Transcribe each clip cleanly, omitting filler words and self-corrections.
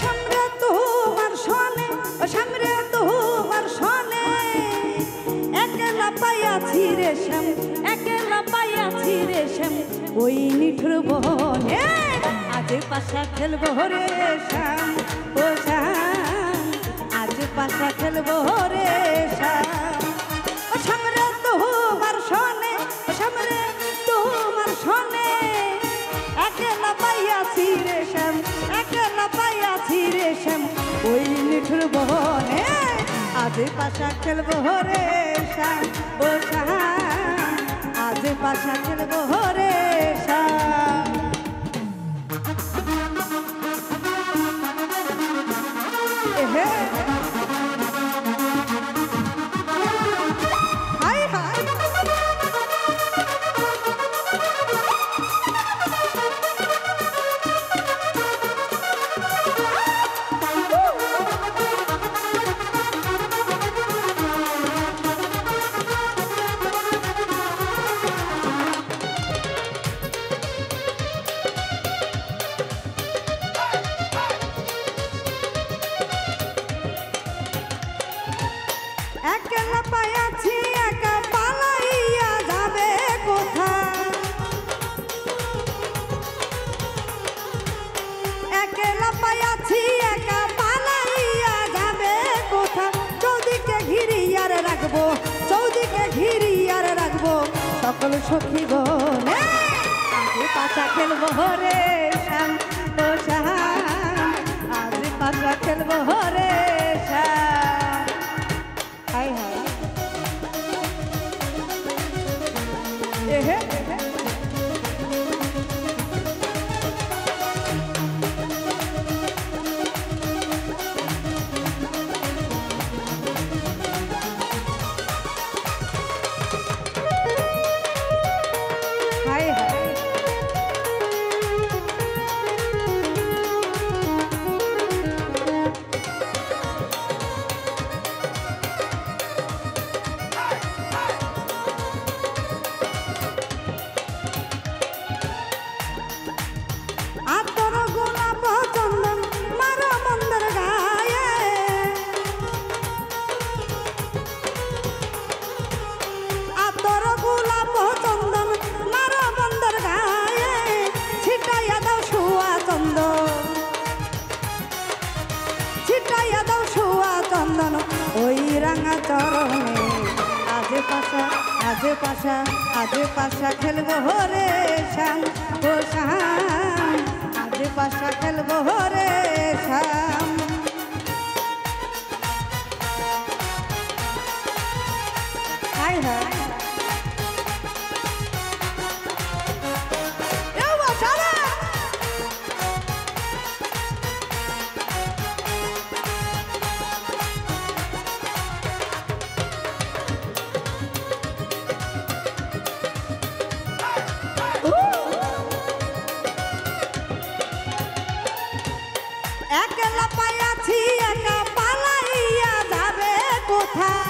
সামনে তোমার সনে, ও সামনে তোমার সনে একলা পাইয়াছি রে শ্যাম, একলা পাইয়াছি রে শ্যাম ওই নিঠুর বনে। আজ পাশা খেলবো রে শ্যাম, ও শ্যাম আজ পাশা খেলবো রে শ্যাম। ও সামনে তোমার সনে, ও সামনে তোমার সনে একলা পাইয়াছি রে শ্যাম, একলা পাইয়াছি রে শ্যাম ওই নিঠুর বনে। আজ পাশা খেলবো রে শ্যাম, ও শ্যাম আজ পাশা খেলবো রে শ্যাম। হাই হাই একলা পাইয়াছি একা পালাইয়া যাবে কোথায়, একলা পাইয়াছি একা পালাইয়া যাবে কোথা। চৌদিকে ঘিরিয়ার রাখবো, চৌদিকে ঘিরিয়ার রাখবো সকল সখী গনে। আজ পাশা খেলবো রে শ্যাম, ও শ্যাম আজ পাশা খেলবো রে শ্যাম। হাই হাই এহে হাই হাই আতর গোলাপ চন্দন মারা মন্দার গায়ে, আতর গোলাপ চন্দন মারা মন্দার গায়ে ছিটাইয়া দাও শুয়া চন্দন, ছিটাইয়া দাও শুয়া চন্দন ওই রাঙা চরণে। আজ পাশা, আজ পাশা, আজ পাশা খেলবো রে শ্যাম, ও শ্যাম আজ পাশা খেলবো রে শ্যাম। হাই হাই একলা পাইয়াছি একা পালাইয়া যাবে কোথায়,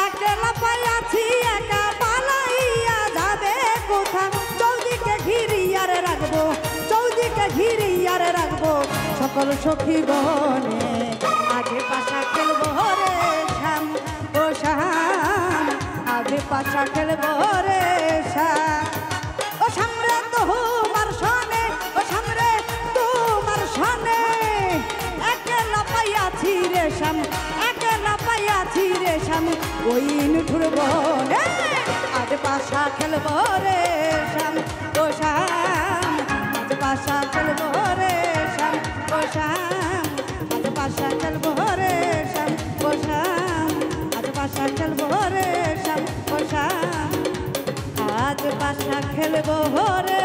একলা পাইয়াছি একা পালাইয়া যাবে কোথায়। চৌদিকে ঘিরিয়ার রাখবো, চৌদিকে ঘিরিয়ার রাখবো সকল সখী গনে। আগে পাশা খেলবো রে শ্যাম, ও শ্যাম আগে পাশা খেলবো রে শ্যাম। ও সামনে তোমার সনে, ও সামনে তোমার সনে একলা পাইয়াছি রে শ্যাম, একলা পাইয়াছি রে শ্যাম ওই নিঠুর বনে। আজ পাশা খেলবো রে শ্যাম, ও শ্যাম আজ পাশা খেলবো রে শ্যাম, ও শ্যাম আজ পাশা খেলবো রে শ্যাম, ও শ্যাম আজ পাশা খেলবো রে শ্যাম, ও শ্যাম আজ পাশা খেলবো রে।